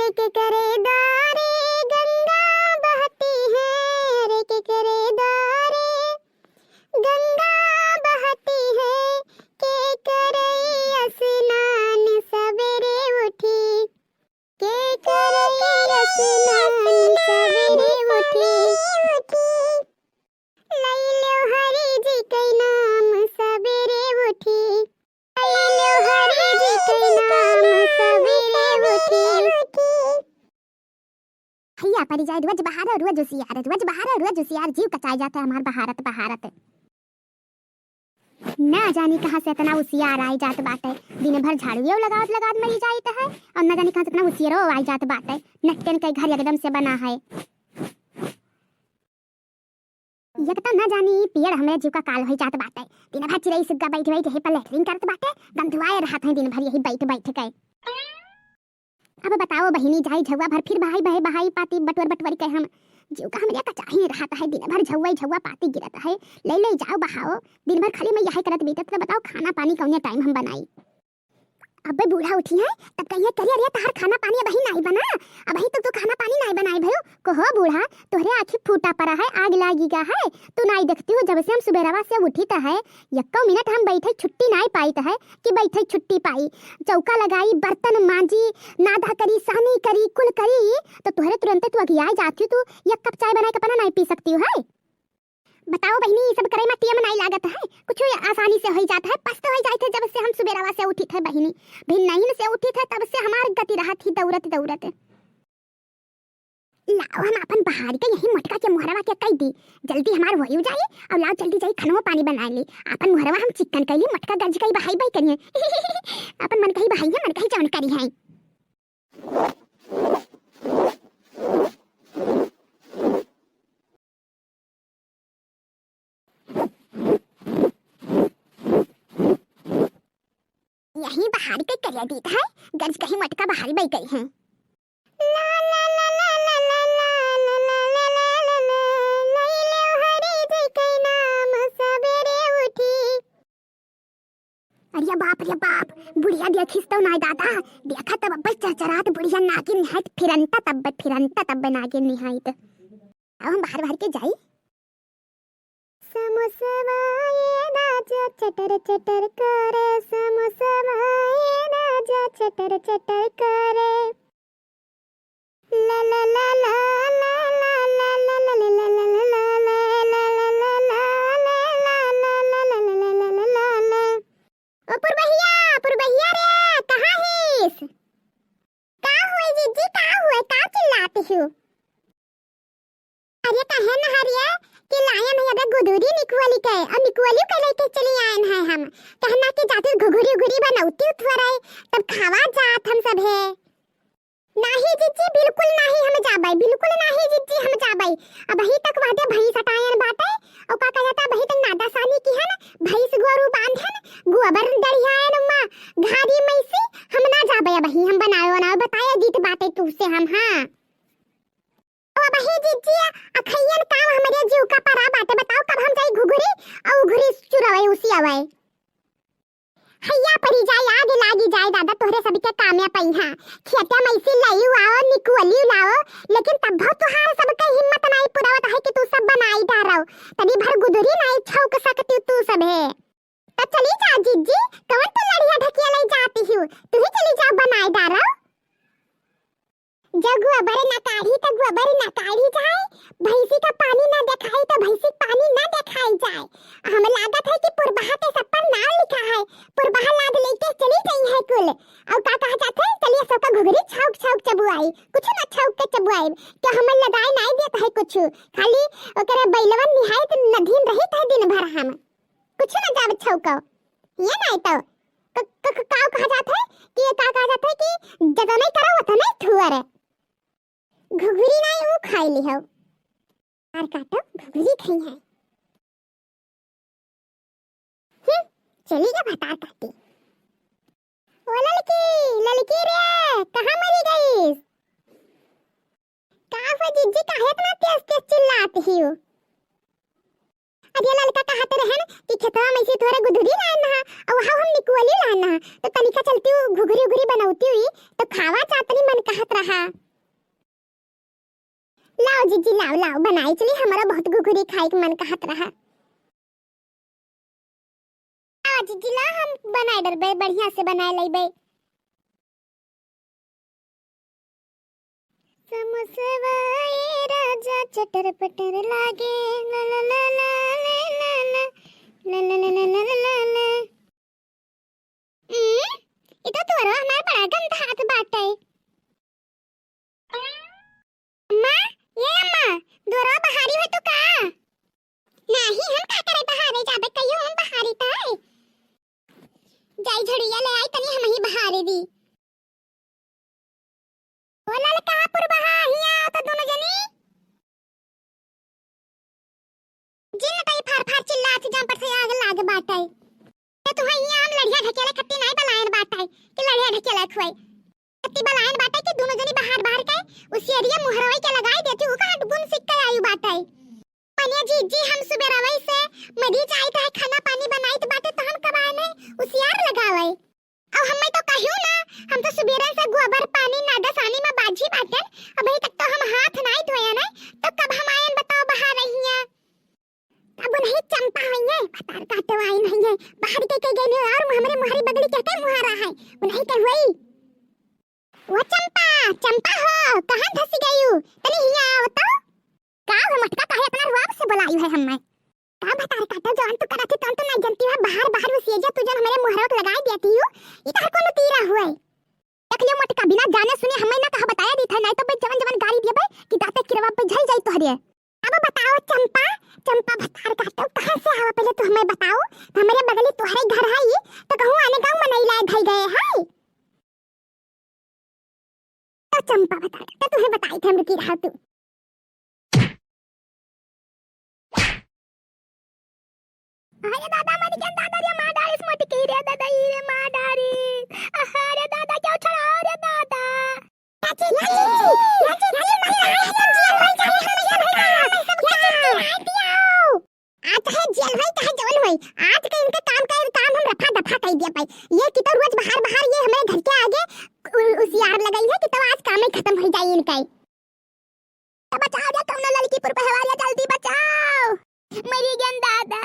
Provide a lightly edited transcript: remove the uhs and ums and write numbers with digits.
के करे दारे गंगा बहती है, रे के करे दारे गंगा बहती है, के करे स्नान सवेरे उठी, के करे स्नान सवेरे उठी, लई लो हरि जी के नाम सवेरे उठी, लई लो हरि जी के नाम सवेरे उठी। भैया परी जाए रोज बाहर रोज उसियार, रोज बाहर रोज उसियार, जीव कचाई जाता है हमार बहारत बहारत। ना जाने कहाँ से इतना उसियार आई जात बाटे, दिन भर झाड़ू लगावत लगावत मरी जाइत है, और ना जाने कहाँ से इतना उसियारो आई जात बाटे। नट्टन के घर एकदम से बना है, ये तो ना जानी पेड़ हमें जीव का काल हो जात बाटे। दिन भर चिड़ै सुग्गा बैठ बैठ यही पर लेटरिन करत बाटे, गंधुआए रहत है दिन भर यही बैठ बैठ के। अब बताओ बहिनी जाई झौवा भर फिर बहाई बहे बहाई पाती बटवर बटवर के हम जीव का हमरे का चाही रहता है। दिन भर झौवा झौवा पाती गिरत है, ले ले जाओ बहाओ, दिन भर खाली मैं यही करत बीतत। तो बताओ खाना पानी कौने टाइम हम बनाई? अबे बूढ़ा उठी है तब कहिए करिए अरे तार खाना पानी अभी नहीं बना, अभी तो तू खाना पानी नहीं बनाई भयो। कहो बूढ़ा तोहरे आँखी फूटा पड़ा है, आग लागीगा है, तू नहीं देखती हो जब से हम सुबेरवा से उठी त है यक्को मिनट हम बैठे छुट्टी नहीं पाई त है कि बैठे छुट्टी पाई। चौका लगाई, बर्तन मांजी, नादा करी, सानी करी, कुल करी, तो तोहरे तुरंत तू अगियाई जाती हो। तू एक कप चाय बना के अपना नहीं पी सकती हो है? बताओ बहनी ये सब करे में टियम नहीं लागत है, कुछ आसानी से हो जाता है। पस्त हो जाते जब से हम सुबेरवा से उठी थे बहनी, भिन्न नहीं से उठी थे तब से हमार गति रहा थी दौड़त दौड़त। लाओ हम अपन बहार के यही मटका के मुहरवा के कह दी, जल्दी हमार हो जाए, और लाओ जल्दी जाई खनवा पानी बना ली। अपन मुहरवा हम चिकन कैली, मटका गज कई बहाई बहाई करिए अपन मन कही बहाई है, मन कही जौन करी है। यही बहार के करिया दीत है, गज कहीं मटका बहारी बई गई है। ला ला ला ला ला ला ला ला ला ला ला ला, लई लो हरि जी के नाम सवेरे उठी। अरे बाप बुढ़िया देखिस तो नहीं दादा, देखा तब अब्बे चरचरात बुढ़िया नागिन निहायत फिरंता तब नागिन निहायत। अब हम बाहर बाहर के जाई। समोसवा ये राजा चटर चटर करे, समोसवा ये राजा चटर चटर करे, ला ला ला ला ला ला ला ला ला ला ला ला ला ला। ओ पुरबहिया रे कहाँ हिस? का हुए जीजी, का हुए, का चिल्लाती हो? अरे कहे न हरिया कि लायन है अबे गुदूरी निकुअली के, और निकुअली के लेके चली आयन है हम। कहना कि जाते घुघुरी उघुरी बनौती उठवराए तब खावा जात हम सब है। नाही जीजी बिल्कुल नहीं हम जाबै, बिल्कुल नहीं जीजी हम जाबै। अब ही तक वादे भैंस हटायन बाटे, और का कहता भई तक नादा सानी की है न, भैंस गोरू बांधन गोबर डरियायन मां घारी मैसी, हम ना जाबै। अब ही हम बनायो ना बताया गीत बाटे तू से हम। हां अब ही जीजी अखैयन काम हमरे जीव का परा बाटे, बताओ कब हम जाई घुघुरी और घुघुरी चुरावे उसी आवे। हैया परी जाए आगे लागी जाए दादा, तोहरे सभी के कामया पई हां। खेते में इसी लई आओ निकुअली लाओ, लेकिन तब बहुत तुहार सबके हिम्मत नहीं पुरावत है कि तू सब बनाई डारो, तभी भर गुदरी नहीं छौक सकती तू सब है। तो चली जा जीजी, कौन तू लड़िया ढकिया ले जाती हो, तू ही चली जा बनाई डारो। जब गोबर ना काढ़ी तो गोबर ना काढ़ी जाए, भैंसी का पानी ना दिखाई तो भैंसी पानी ना दिखाई जाए। हम लागत है कि पुरबहा के सब पर नाम लिखा है, पुरबहा लाद लेके चली गई है कुल। और का कहा जाता है चलिए सबका घुघरी छौक छौक चबुआई, कुछ ना छौक के चबुआई, क्या हम लगाई नहीं देता है कुछ, खाली ओकरे बैलवन निहायत नदीन रहित है दिन भर, हम कुछ ना जाव छौको। ये नहीं तो का कहा जाता है कि ये का कहा जाता है कि जगह नहीं करो होता नहीं ठुअर घुघरी नहीं वो खाई ली हो, और काटो घुघरी खाई है। चली जा भतार काटी। ओ लड़की रे कहाँ मरी गई? कहाँ हो जीजी, काहे इतना तेज तेज चिल्लाती हो? अरे लड़का कहते रहे न कि खेतवा में से थोड़े गुदरी लाना और वहां हम निकुअली लाना, तो तनिका चलती हूँ घुघरी उघरी बनौती हुई तो खावा चातनी मन कहत रहा। लाओ जीजी लाओ लाओ बनाई चली, हमारा बहुत घुघुरी खाए के मन कहत रहा। आ जीजी ला हम बनाए डरबे, बढ़िया से बनाए लेबे। समोसवा ए राजा चटर पटर लागे ला ला ला ला ला ला ला ला ला ला ला ला ला। इतो तोरो हमार बड़ा गंदा हाथ बाटे। अम्मा ये अम्मा दोरो बहारी हो तो का? नहीं हम का करे बहारे जाबे, कहियो हम बहारी ताई। जाई झड़िया ले आई तनी हम ही बहारे दी। बोला ले कहां पर बहा हिया तो दोनों जनी जिन तई फार फार चिल्लात जम पर से आग लाग बाटे। ते तू हिया हम लड़िया ढकेले खट्टी नहीं बलायन बाटे कि लड़िया ढकेले खुई खट्टी बलायन बाटे कि दोनों जनी बाहर बाहर के उसी एरिया मुहरवाई के लगाई देती हूं का गुन सिक के आयु बाटे। पनिया जी जी हम सुबह रवई से मदी जाई त खाना पानी बनाई त बाटे त हम कबाय नहीं उसियार लगावे। अब हमें तो कहियो ना हम तो सुबेरे से गोबर पानी नादा सानी में बाजी बाटे, अभी तक तो हम हाथ नहीं धोया नहीं, तो कब हम आयन बताओ बाहर रही हैं। अब नहीं चंपा हुई है पतार काटे आई नहीं है बाहर के गई और हमारे मुहरी बगड़ी कहते मुहारा है वो नहीं कर हुई। वो चंपा चंपा हो कहां धसी गई हूं तनी हिया आओ तो का हो मटका काहे इतना रुआब से बुलाई है हमें का बता काटा जान तो करती तो नहीं जानती है बाहर बाहर वो सेजा तू जन हमारे मुहरों लगाई देती हो ई तो कोनो तीरा हुआ है। देख लियो मटका बिना जाने सुने हमें ना कहा बताया दी था नहीं तो पे जवन जवन गाली देबे कि दाते किरवा पे झल जाई तोहरे। अब बताओ चंपा चंपा बता काटो कहां से आवा पहले तो हमें बताओ, हमारे बगली तुम्हारे घर है ये तो कहूं आने गांव में नहीं लाए धई गए हैं। तो चंपा बता तो तुम्हें बताई थे हम की रहा तू। अरे दादा मत क्या दादा रे मां डाली इस मत की रे दादा ये मां डाली। अरे दादा क्या छड़ाओ रे दादा। चाची चाची चाची मत आज है जेल भाई चाहे जवन भाई आज के इनके काम हम रफा दफा कर दिया भाई। ये कि तो रोज बाहर बाहर ये हमारे घर के आगे उस यार लगाई है कि तो आज काम ही खत्म हो जाए इनका। बचाओ रे कमला लड़की पर पहवारिया जल्दी बचाओ मरी गन दादा।